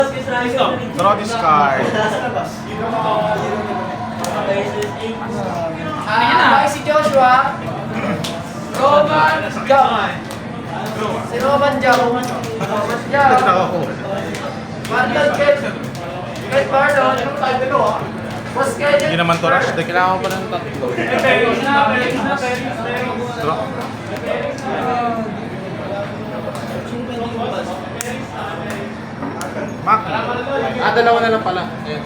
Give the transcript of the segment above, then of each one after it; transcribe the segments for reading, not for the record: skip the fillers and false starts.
Draw this card. Si Joshua. Roman Jam. Si Roman Jam. Roman Jam. Marlon Kate Marlon. Boss Kenneth. Hindi naman to rush. Kailangan ko pa ng tatlo. Draw. Maki. Dalawa na lang pala. Ayan.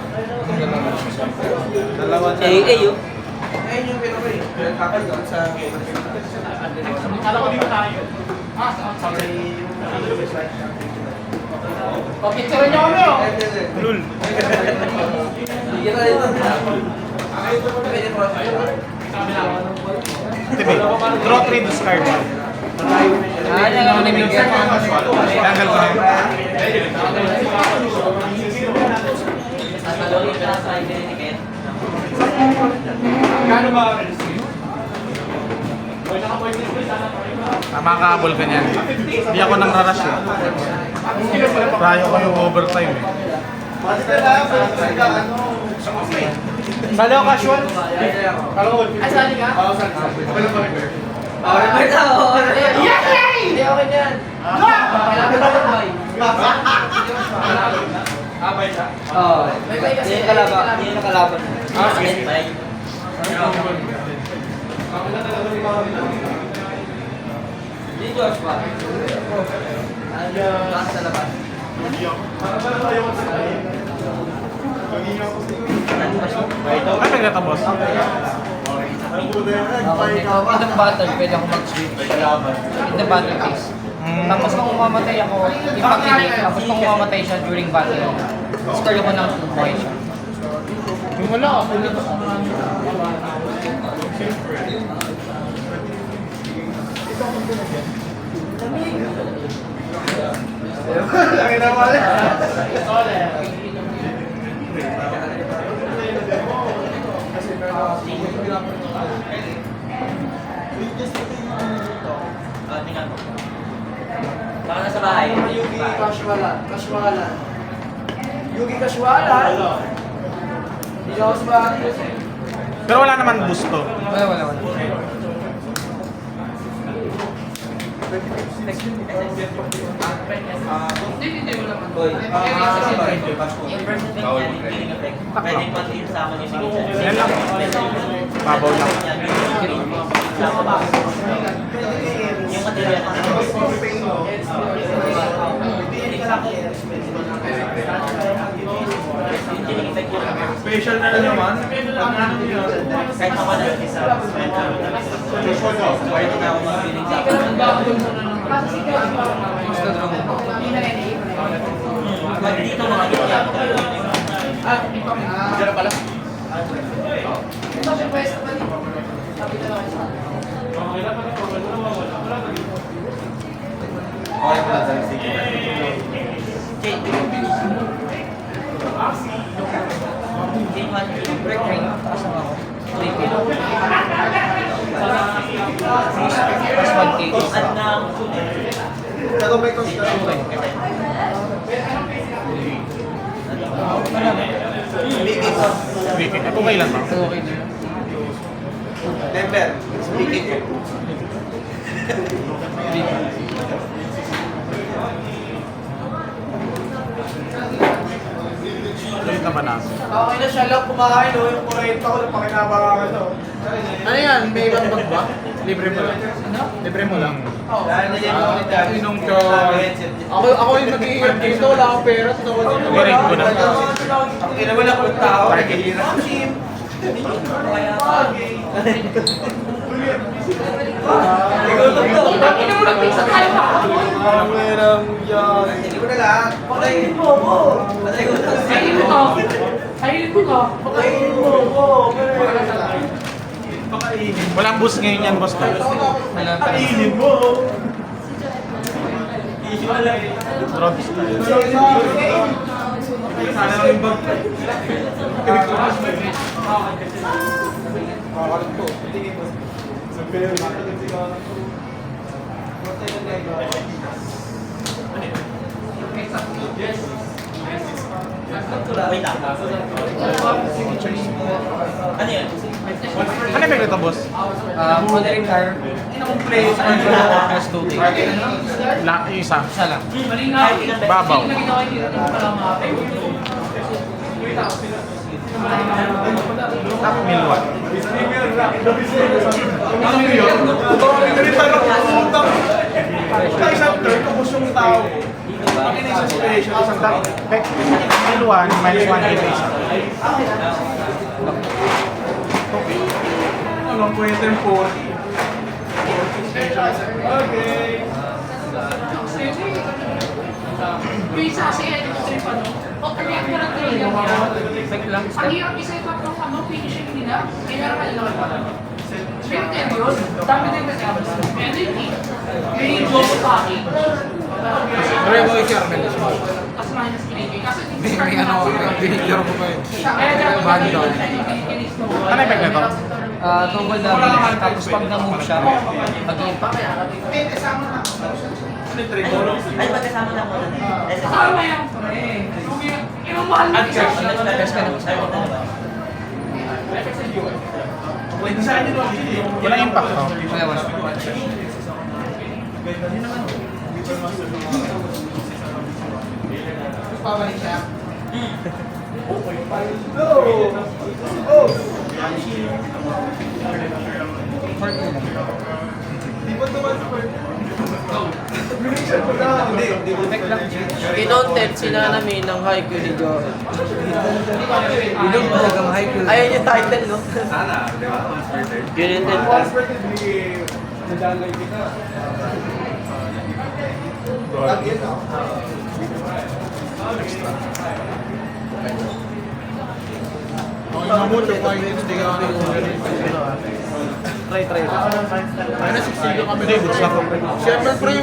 Dalawa na. yun. Ayun yung pinapay. Kapag doon sa... Kala ko dito tayo. Picture niyo kami oh. Lul. Tibi. Draw 3 discard. Yan ako nimigyan. Tanggal ko na yun. Gano ba? Makahabol ka niyan. Hindi ako nang rarush eh. Prayo ko yung overtime eh. Sali ako casual? Ay, sali ka? Oo, sali. Yay! Hindi ako yan. Kailangan ko lang bay. Abay siya? Oo. May bay kasi. Hindi yung nakalaban. Sige. Hindi Joshua. Nasa labas. Ano nagtatapos? In the battle, pwede ako mag-switch. In the battle phase. Tapos kung umamatay ako, ipakinig. Tapos kung umamatay siya during battle, score ko ng 2 points siya. Yung wala ako. Laki na pala. Baka nasa bahay. Yugi Kashwalan. Yugi Kashwalan. Hindi ako sa bahay. Pero wala naman gusto. Wala. Yan lang. Babaw lang. Special na lang naman. Kahit ako na isa. Kahit na ako mag-feeling sa pag dito makikita ako. Diyan na pala. Okay pala sa sige. Break ring. Kasama ako. Plus 1K. At ng Ito may cost ka. Speaking. Ako kailan ba? okay na. Denver. Speaking. Late naman natin. Okay na siya lang kumain o yung 40 ko na pakinabangan ito. Ano yan? May ibang bag ba? Libre mo lang. Libre mo lang. Inong ko. Ako yung nag-iiyak dito. Wala akong pera. I-rate ko na. Ang ina mo lang kung tao. Para kay Hira. Ang merang yan. Hindi ko na lang. Pakainin mo ako. Kainin mo ka. Pakainin mo ako. Walang boost ngayon yan, boss. Pakainin mo. Draw this card. Sana lang yung bag. Makakalit ko. Wait lang. Ano yun? Ano yung nito, boss? Modern car. Plus 2 days. Yung isa. Isa lang. Babaw. Top meal 1. Isang turn, tapos yung tao. Pag in-isang situation, isang tao. Meal 1 minus 1 isa. Ano, pwede yung 40. Okay. Bisa kasi trip ano. O kaya ko na trailer niya. Ang hirap isa-set up ng ano, finishing nila. Kaya meron ka lang pala. Pero kaya yun, dami din kasi ako. Energy. May job packing. Pero yung mga Carmen. Tapos minus 3K. Kasi May ano, binigyan ko pa yun. Banda. Ano yung nito? Tungkol damage. Tapos pag na-move siya, mag-impact. Ay, magkasama lang mo. Kasama yan. Yung mahal na isa. Best ka na. Pwede sa akin yun. Walang impact, no? Kaya mas. Pabalik siya. Kinontent sila namin ng haiku ni Joel. Bilog talagang haiku. Ayan yung title, no? Sana, di ba? Kinontent. Okay na mo, the finance, di ka kami Try. Ay, nasiksiga kami. Hindi, goods na to. Siyempre, pre,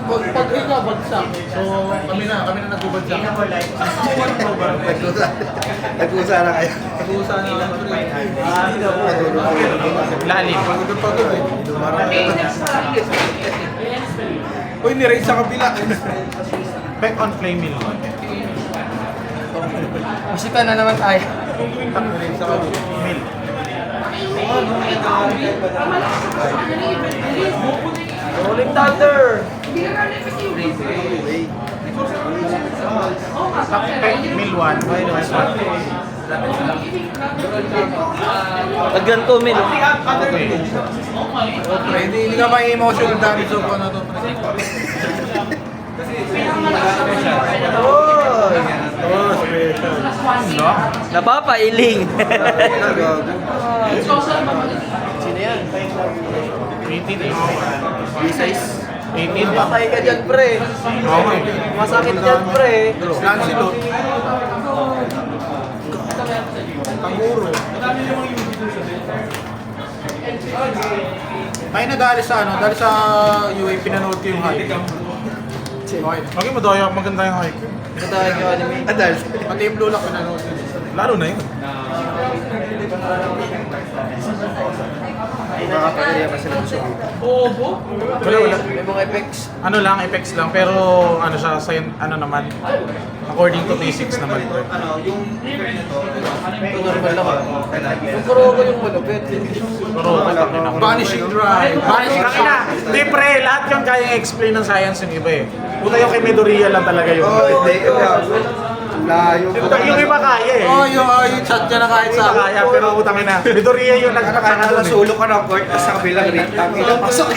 pag ikaw bagsak, so kami na nagbabagsak. Nag-uusa na kayo. Nag-uusa na lang, pre. Lalim. Pagod eh. Uy, ni-rate sa kabila. Back on flame meal 1. Musika na naman tayo. Ni-rate sa kabila. Meal. Rolling Thunder! Back meal 1 minus 1. Agyan to, Min. Okay. Pre, hindi ka may emotional damage of ano to, pre. Oh, special. No? Napapailing. Sino yan? 18 eh. B-size. 18 ba? Patay ka dyan, pre. Okay. Masakit dyan, pre. Lancelot. Panguro. Tayo na dali sa ano, dali sa UA, pinanood ko yung halik. Okay. Okay, madaya. Maganda yung hike. Katawag yung anime. Adult. Pati yung Blue Lock, pinanood ko. Lalo na yun. Nakakakaya pa sila gusto. Wala. May mga effects. Ano lang, effects lang. Pero ano siya, ano naman. According to physics naman. Ito normal lang ah. Yung Kurogo yung malupit. Pero mataki na. Vanishing Drive. Vanishing Tangina! Hindi pre, lahat yun kaya explain ng science yung iba eh. Puta yung kay Midoriya lang talaga yun. Layo. Yung iba kaya eh. Oh, yung chat niya na kahit Yung iba sa... kaya, pero utang ina. Midoriya yung nagpatanga dun eh. Sulok ka ng court, tapos sa kabilang ring. Pasok.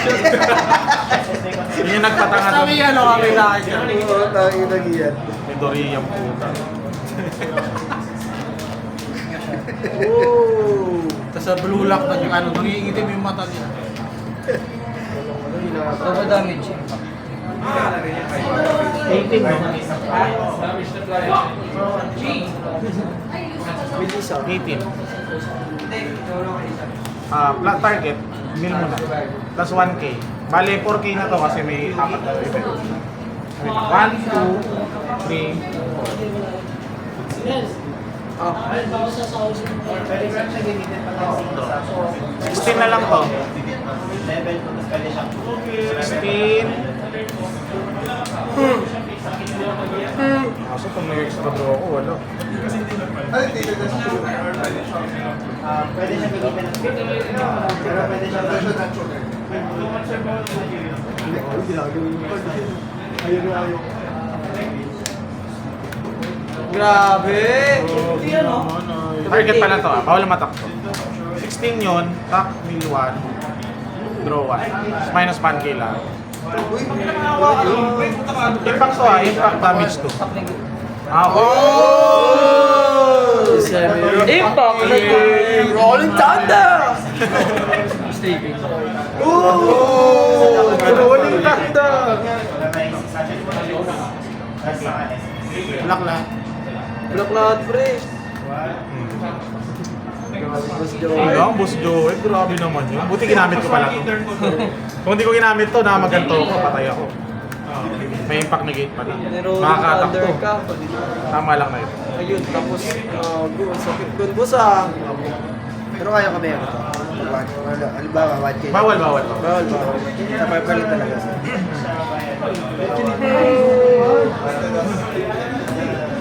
Yun yung nagpatanga dun. Sabi ano kami na akin. Oo, tayo nagiyan. Midoriya yung puta. Oh. Tapos sa Blue Lock, nangingitim yung mata niya. Total damage. 18 no? 18. Flat target, mil mo na. Plus 1k. Bale, 4k na to kasi may 4 na effect. 1, 2, 3, 16 na lang to. 16. Kaso kung may extra draw ako, wala. Pwede siya bigyan ng pero pwede siya Grabe! Target pa na to bawal na matak to. 16 yun, tak, mill 1, draw 1. Minus 1k lang. Impact to impact damage to. Oh! Impact! Rolling Thunder! Sleeping. Oh! Rolling Thunder! Black na. Block lahat, pre. Ang Boss Joey, grabe naman yun. Buti ginamit ko pala to. Kung hindi ko ginamit to, na maganto ko, patay ako. May impact negate pala. Rolling Makakatak Thunder to. ka. Tama lang na ito. Ayun, tapos, sakit gun busang. Pero kaya ka ba yan? Halimbawa, 1K. Bawal, bawal. Bawal, bawal. Napapalit talaga siya.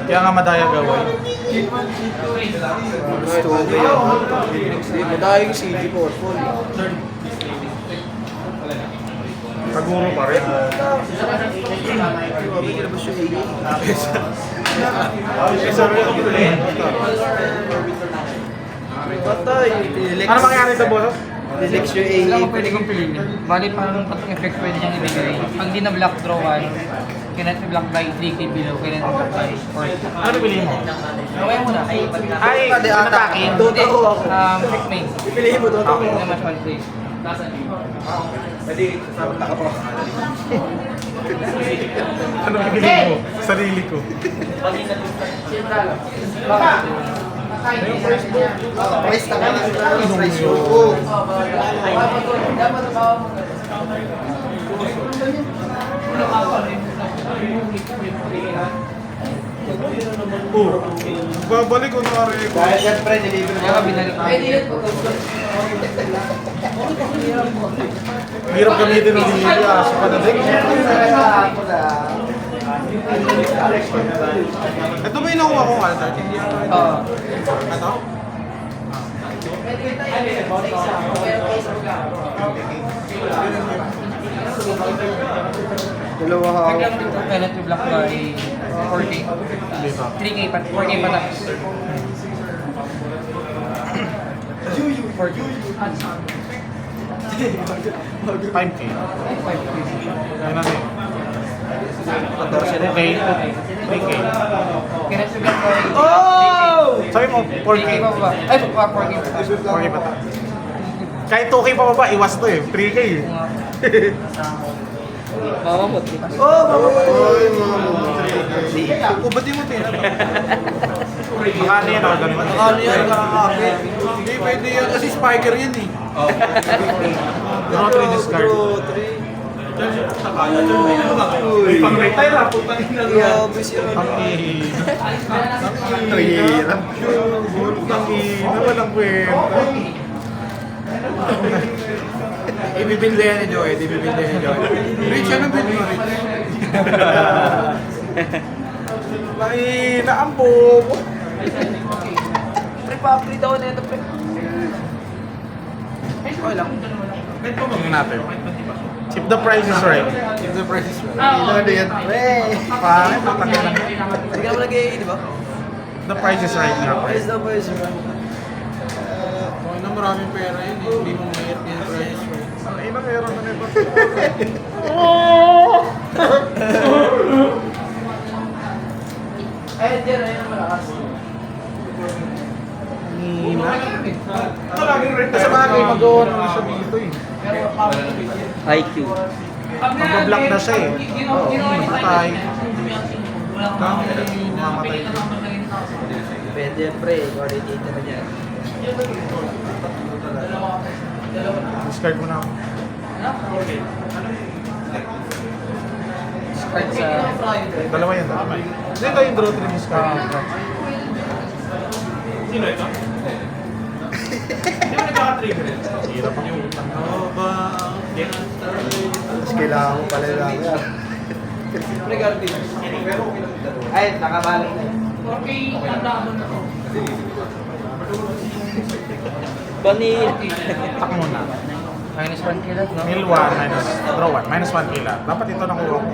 Kaya nga madaya gawin. Gusto ko yan. Madayang CG Purple. Kaguro pa rin. Patay. Ano mangyari sa boss? Relax your Wala AA. ko pwede kong piliin. Bali parang tatlong effect pwede niyang ibigay. Pag di na block draw 1, cannot block by 3k below, cannot block by 4. Ano piliin mo? Gawin mo na. Ay, sinatakin. Dota ko ako. Check main. Pipiliin mo Dota ko. Okay, na mas one place. Ano piliin mo? Sarili ko. Price na ka na. Price mo. Oh, babalik ko na rin. Dahil siyempre, deliver mo. Kaya ka binalik ko. Hirap gamitin ng Lilia. Sa panadig. Ito ba yung nakuha kong altar? Oo. Ito? Dalawa ka. Biglang dito, cannot block by 4k. Hindi pa. 3k pa, 4k pa tapos. 5k. Ayun na rin. 2k. 3k. Cannot block by Oh! Sabi mo, 4k. 3k pa ba? Ay, 4k pa tapos. 4k pa ta. Kahit 2k pa ba, iwas to eh. 3k eh. Mamamot. Oh, ba't di mo pera? Baka ano yan, ganun. Ano yan, kakakapit? Hindi, pwede yan kasi spiker yan eh. Draw 3 discard. May pang-retire ha, putang ina na. Grabe siya. Ang hirap. Ang ina, walang kwenta. Ibibinda yan ni Joey, ibibinda yan ni Joey. Rich, anong bin mo, Rich? Ay, ang bobo. Pre-public daw na ito, pre. Okay lang. Tingnan natin. If the price is right. If the price is right. Ano yan? Pare, patangin lang. Hindi ka naman nag-AA, di ba? The price is right nga, Price pre. daw, price right. Okay na maraming pera yun eh. Hindi mo mahirap yung price right. Ay, na meron na nito. Eh, diyan, ayun ang malakas. Hina. Ito laging retire. Sa bagay, magawa naman siya dito eh. IQ. Mag-block na siya eh. Patay. Mamatay. Pwede yan, pre. Coordinator na dyan. Discard mo na ako. Discard sa... Dalawa yan. Ito yung draw 3 discard. Sino ito? Hindi mo nagkaka-trigger. Hirap ang utang. Ano ba? Tapos kailangan mo pala lang yan. Ay, nakabalik na. 4K ang damo na to. Vanilla. Tak muna. Minus 1 kilat, no? Mill 1 minus draw 1 minus 1 kilat. Dapat ito nakuha ko.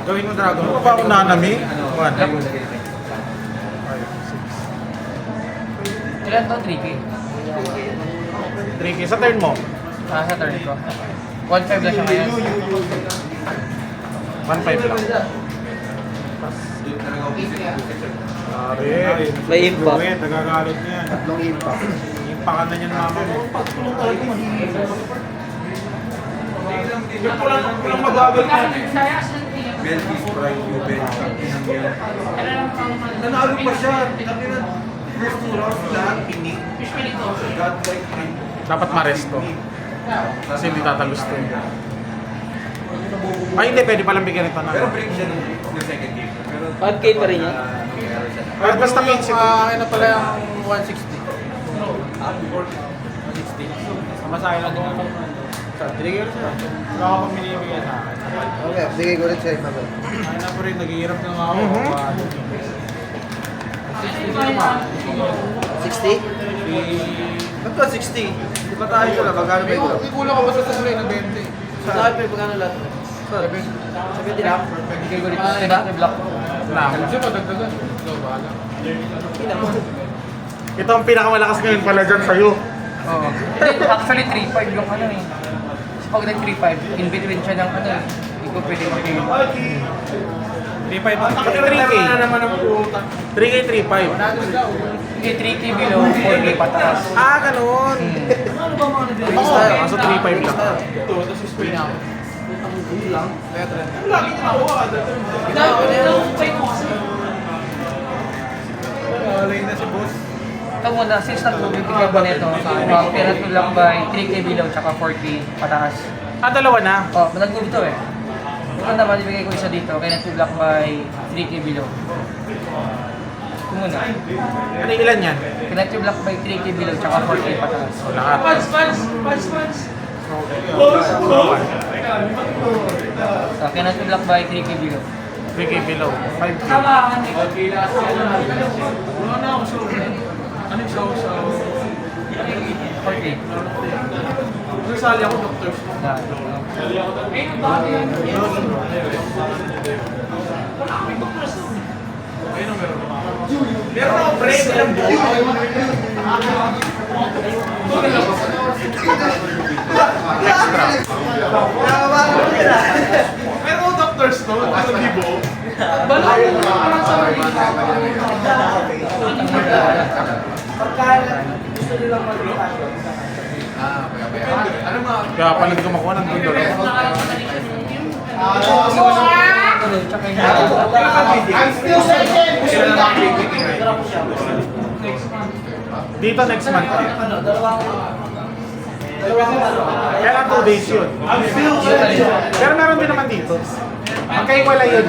Gawin mo dragon. Ano ba ako nanami? 1. Ilan to? 3K? 3K sa turn mo. Sa turn ko. 1.5 lang siya ngayon. 1.5 lang. Pare. May impact. Luwet, nagagalit niyan. Tatlong impact. Impakan na niyan mama mo. Walang mabagal ka. Kaya sa tingin. Belgi's Pride, Juven, Ano lang pang nanalo pa siya. First two rounds lahat, pinik. Fish pinito. God like him. Dapat maresto. Kasi hindi tatagos to. Ay hindi, pwede palang bigyan ito na. Pero break siya ng second game. Pero 5K pa rin yan. Pero basta pinsi ko. Ano pala yung 160? 160. Sama sa akin lang din. Binigay ko siya. Wala ka pang binibigay sa akin. Okay, bigay ko rin sa'yo, Mabel. Ay na po rin, naghihirap na nga ako. Mhm. 60? Ba't ba 60? Di ba tayo ko lang? Magkano ba ito? May kulang ka ba sa susunod ng 20? Sa akin pa yung magkano lahat? 70 lang. Bigay ko dito. Tinat block. Na. Kasi madagdagan. Ito, bahala. Ito ang pinakamalakas ngayon pala dyan sa'yo. Oo. Hindi, actually 3.5 yung ano eh. Kasi pag nag-3.5, in between siya ng ano eh. Hindi ko pwede mag-game. 3.5 Pati 3K. naman ang puta. 3K, 3.5. Hindi, 3K below, 4K pataas. Ah, ganun. Oo, kaso 3.5 lang. Ito, tapos spray na ako. lagi tawa. Alay na si boss. Ito muna, since nag-bibigay ko nito, pinat ko lang by 3K below tsaka 4K pataas. Ah, dalawa na. Oh, nag-move to eh. Ito naman, ibigay ko isa dito, kaya nag-block by 3K below. Ito muna. Ano ilan yan? Connect-block by 3K below tsaka 4K pataas. Lahat. Pads. So, connect-block by 3K below. 3K below. 5K. Tabahan eh. Wala na ako sa... Ano yung saw-saw? 4K. Nagsali ako, doctors. Na. Ayun, dami yan. Wala kaming baklas doon. Meron ako break ng buo. Meron ako doctors to. Ano di bo? Bala mo, parang sa mga Kaya pala hindi ko makuha ng $2. Ano, tsaka yung I'm still second! Dito next month. Kaya 2 days yun. Pero meron din naman dito. Magkaiwala yun.